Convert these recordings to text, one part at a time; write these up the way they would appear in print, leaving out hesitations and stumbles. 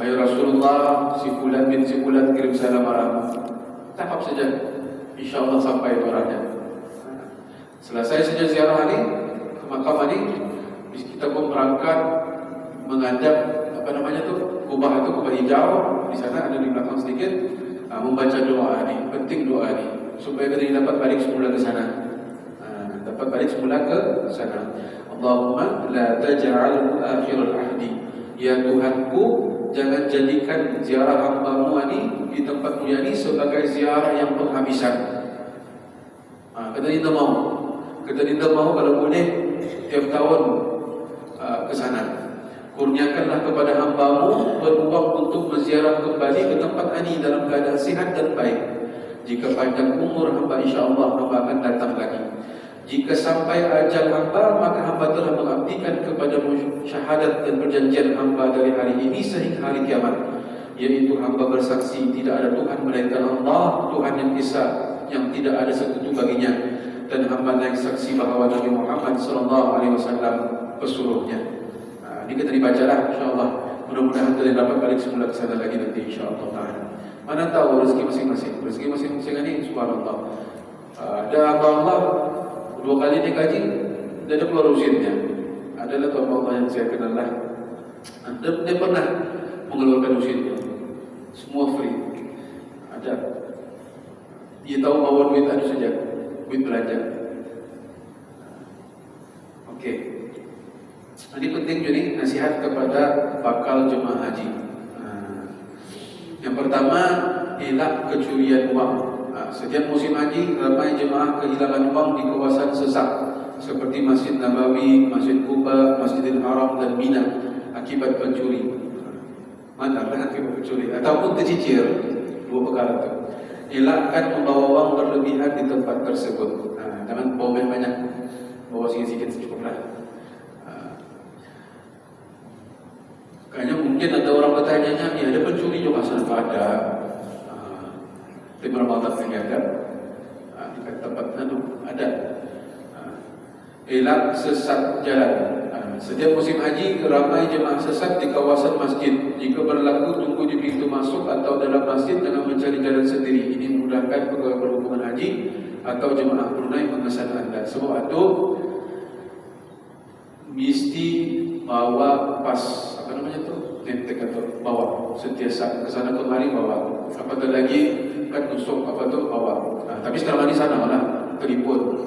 wahai Rasulullah, si fulan bin si fulan kirim salam marah. Cakap saja, insya-Allah sampai itu orangnya. Selesai saja ziarah ini, ke makam ini, kita pun berangkat menghadap kubah hijau. Di sana ada di belakang sedikit, membaca doa ini, penting doa ini, supaya kita dapat balik semula ke sana. Allahumma la taj'alhu akhirul ahdi. Ya Tuhanku, jangan jadikan ziarah hamba-Mu ini di tempatmu ini sebagai ziarah yang penghabisan. Kata kita mau kalau boleh tiap tahun ke sana. Kurniakanlah kepada hamba-Mu peluang untuk berziarah kembali ke tempat ini dalam keadaan sihat dan baik. Jika panjang umur hamba, insya-Allah hamba akan datang lagi. Jika sampai ajal hamba, maka hamba telah mengabdikan kepada syahadat dan perjanjian hamba dari hari ini sehingga hari kiamat, yaitu hamba bersaksi tidak ada Tuhan melainkan Allah, Tuhan yang Esa, yang tidak ada sekutu baginya, dan hamba yang saksi bahawa Nabi Muhammad SAW pesuruhnya. Ini kita dibacalah, insyaAllah. Mudah-mudahan kita dapat balik semula ke sana lagi nanti, insyaAllah. Mana tahu rezeki masing-masing. Rezeki masing-masing ini, subhanallah. Ada Allah 2 kali dia kaji, dia ada keluar usianya. Adalah Tuhan Allah yang saya kenal lah. Dia pernah mengeluarkan usianya. Semua free. Ada. Dia tahu bawa duit ada saja, duit belanja. Okey. Ini penting jadi nasihat kepada bakal jemaah haji. Yang pertama, elak kecurian wang. Setiap musim haji, ramai jemaah kehilangan wang di kawasan sesak seperti Masjid Nabawi, Masjid Quba, Masjidil Haram dan Mina akibat pencuri. Mana akibat pencuri ataupun tercicir, 2 perkara itu. Elakkan membawa wang berlebihan di tempat tersebut. Jangan bawa banyak, bawa sikit-sikit cukuplah. Kayaknya mungkin ada orang bertanya, ya ada pencuri juga sana ada. Di Ramadan ini ada, di tempat ada. Elak sesat jalan. Setiap musim haji ramai jemaah sesat di kawasan masjid. Jika berlaku, tunggu di pintu masuk atau dalam masjid dengan mencari jalan sendiri. Ini memudahkan pegawai perhubungan haji atau jemaah Brunei mengesan anda. Sebab itu mesti bawa pas nentek atau bawa setiap saat kesana kemari bawa. Apatah lagi kan tusuk bawa. Tapi sekarang di sana mana telefon.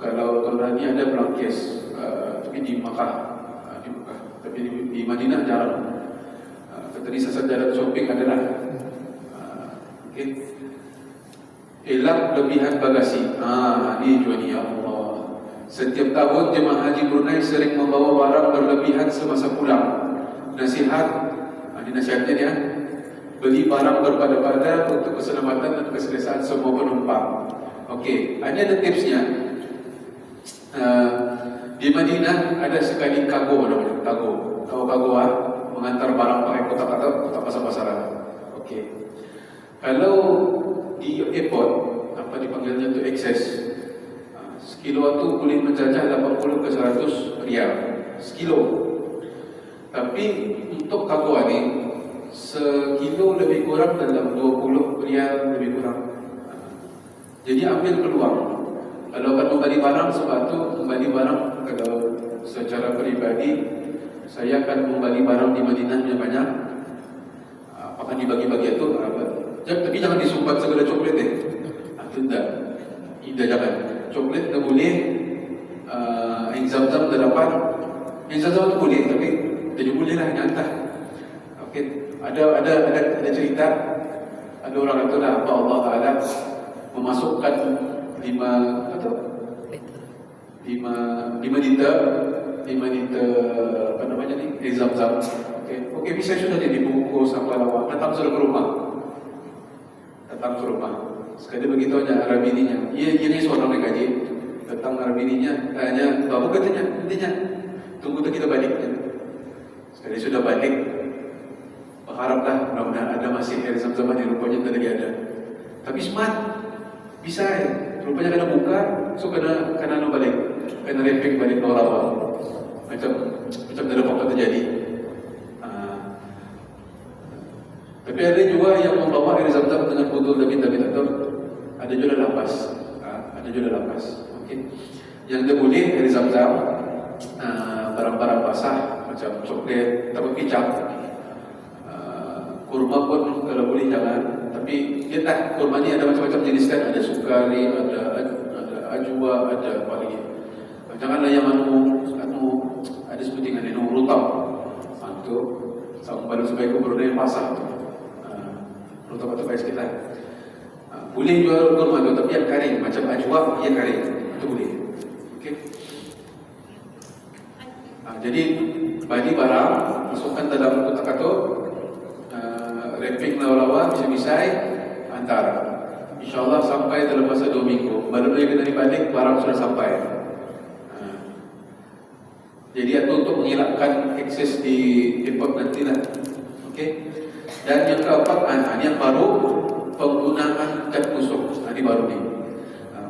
Kalau ini ada blankes, tapi di Makkah, tapi di Madinah jarang. Tadi sesat jalan shopping adalah. Okay. Elak lebihan bagasi. Ini juga ni ya Allah. Setiap tahun jemaah haji Brunei sering membawa barang berlebihan semasa pulang. Nasihat, dinasihatkan ya, beli barang berpada-pada untuk keselamatan dan keselesaan semua penumpang. Okey, ini ada tipsnya. Di Madinah ada sekali kargo namanya, kargo. Tahu kargo mengantar barang pakai kotak pasar-pasaran. Okey. Kalau di airport, apa dipanggilnya itu excess. Sekilo itu boleh menjajah 80 ke 100 rial. Sekilo. Tapi untuk kargo ini sekilo lebih kurang dalam 20 rial lebih kurang. Jadi ambil peluang. Kalau akan membeli barang, sebab itu membeli barang kalau secara peribadi saya akan membeli barang di Madinah yang banyak. Apakah dibagi-bagi itu? Tapi jangan disumpat segala coklat itu tidak. Tidak jangan. Coklat tidak boleh. Yang zam-zam tidak dapat. Yang zam-zam itu boleh, tapi jadi bolehlah nyantah. Okey, ada cerita, ada orang itu dah apa Allah Taala memasukkan 5 liter apa namanya ni, zam-zam. Okey, bisa sudah jadi bungkus apa lawak, datang sudah ke rumah. Sekali begitu aja Arabininya. Ini seorang yang gaji. Datang Arabininya, tanya, "Bapak katanya, intinya tunggu kita balik." Sekali sudah balik, berharaplah mudah-mudahan ada masih air zam-zam di rupanya tak lagi ada. Tapi smart, bisa ya. Rupanya kena buka, so kena balik, kena remping balik awal. Macam tidak ada apa-apa terjadi. Tapi ada juga yang membawa air zam-zam dengan botol tapi tak tahu. Ada juga lapas. Ada juga lapas. Okay. Yang dia boleh air zam-zam, barang-barang basah macam coklat, tahu kicap, kurma pun kalau boleh jangan. Tapi dia tak, kurma ni ada macam-macam jenis kan. Ada sukari, ada ajwa, ada apa lagi. Janganlah yang ada seperti yang ada rutam. Itu sama baru supaya kurma yang basah tu. Rutam atau baik kita. Boleh jual kurma tu, tapi yang kering macam ajwa yang kering itu boleh. Okey. Jadi bagi barang masukkan dalam kotak karton, wrapping lawa-lawa bisa hantar. InsyaAllah sampai dalam masa 2 minggu. Baru dia kena dibalik, barang sudah sampai. Jadi itu untuk mengelakkan akses di airport nanti lah. Okey. Dan yang keempat, ini yang baru, penggunaan kad nusuk. Ini baru ni.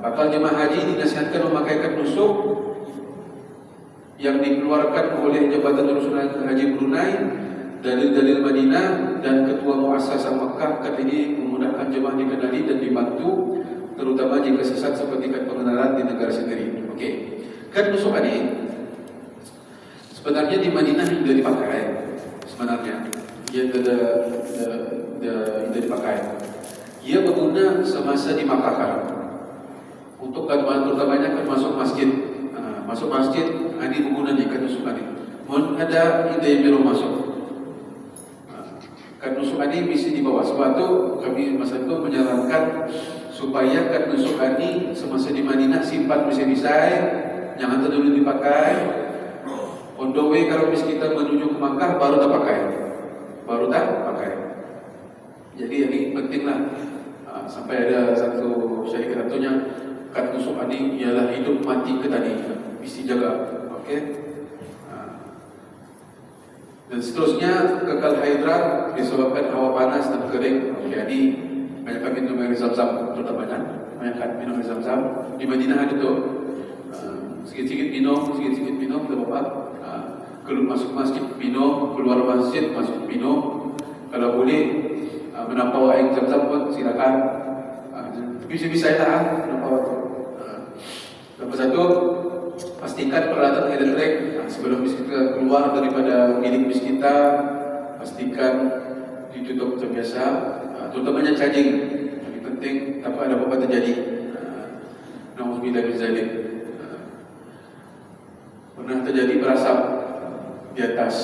Bakal jemaah haji dinasihatkan memakai kad nusuk yang dikeluarkan oleh Jabatan Urusan Haji Brunei, dalil-dalil Madinah dan Ketua Muassasah Makkah. Kad ini memudahkan jemaah dikenali dan dibantu, terutama jika sesat seperti kad pengenalan di negara sendiri. Okey. Kad nusuk ini sebenarnya di Madinah tidak dipakai. Sebenarnya dia tidak dipakai. Ia berguna semasa di Makkah untuk keperluan terutamanya kan masuk masjid. Masuk masjid ini berguna ni kad nusuk ini. Mohon ada ide yang baru masuk. Kad nusuk ini mesti dibawa. Sebab tu kami masa itu menyarankan supaya kad nusuk ini semasa di Madinah simpan bisa-bisa, jangan terlalu dipakai. On the way kalau kita menuju ke Makkah baru tak pakai. Jadi ini pentinglah. Sampai ada satu syarikat satunya kad nusuk ini ialah hidup mati ke tadi. Mesti jaga. Okey. Dan seterusnya kekal haidrat disebabkan hawa panas dan kering. Jadi banyak minum air zam-zam, terutamanya banyak minum air zam-zam. Di Madinah ada tu sikit-sikit minum, tak apa. Keluar masuk masjid minum, keluar masjid masuk minum. Kalau boleh menampau air zam-zam pun silakan. Bisa-bisa lah menampau tu. Lepas satu, pastikan peralatan elektrik sebelum bis kita keluar daripada milik bis kita, pastikan ditutup macam biasa, terutamanya charging. Lebih penting, tak ada apa-apa terjadi. Nauzubillah min zalik. Pernah terjadi berasap di atas,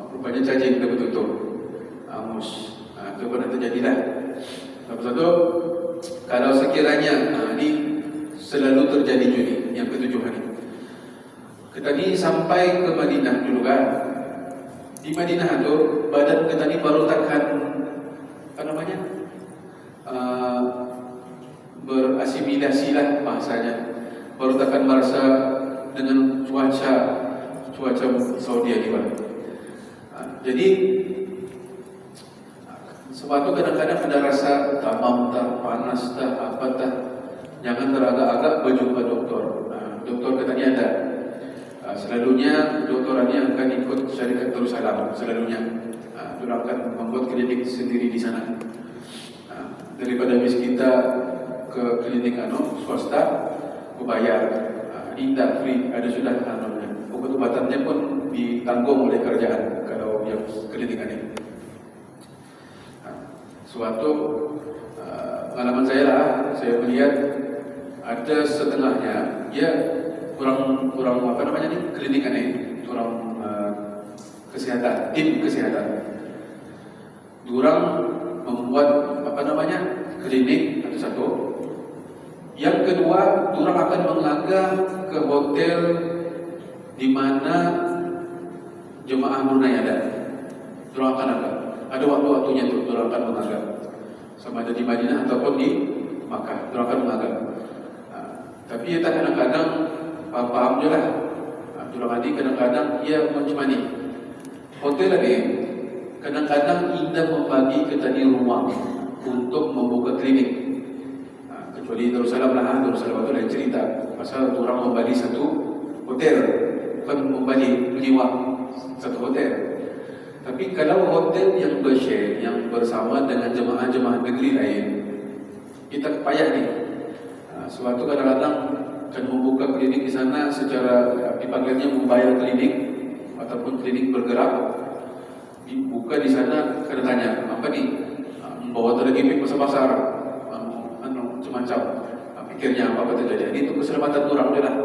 rupanya charging kita bertutup, angus. Itu pernah terjadi lah. Lepas satu, kalau sekiranya ini selalu terjadi juga yang ketujuh hari. Kita ni sampai ke Madinah dulu kan. Di Madinah tu badan kita ni baru takkan berasimilasi lah bahasanya. Baru takkan merasa dengan cuaca Saudi Arabia. Jadi sebab tu kadang-kadang ada rasa tamam dah, panas dah, apa dah. Jangan teragak-agak berjumpa doktor. Doktor katanya ada. Selalunya doktor ini akan ikut syarikat Darussalam. Selalunya dia akan membuat klinik sendiri di sana. Daripada bis kita ke klinik swasta, berbayar. Ini tak free, ada sudah obat-obatannya pun ditanggung oleh kerajaan kalau yang klinik ini. Suatu pengalaman saya lah, saya melihat ada setengahnya dia kurang klinik ini, kurang kesihatan, tim kesihatan. Diorang membuat klinik itu satu. Yang kedua, diorang akan mengelagak ke hotel di mana jemaah Brunei ada. Diorang akan ada waktu-waktunya tu, diorang akan mengelagak. Sama ada di Madinah ataupun di Makkah, diorang akan mengelagak. Tapi ia tak kadang-kadang faham je lah. Diorang ini kadang-kadang ia macam ni. Hotel lagi kadang-kadang indah membagi kita di rumah untuk membuka klinik. Kecuali Darussalam lah, Darussalam itu lain cerita. Pasal orang membeli satu hotel, bukan membeli menyewa satu hotel. Tapi kalau hotel yang bershare, yang bersama dengan jemaah-jemaah negeri lain, kita payah nih. Suatu kadang-kadang akan membuka klinik di sana secara dipanggilnya membayar klinik ataupun klinik bergerak. Dibuka di sana, kadang tanya apa nih? Membawa tergipik pasar-pasar, macam-macam. Pikirnya apa terjadi? Ini untuk keselamatan orang dia lah.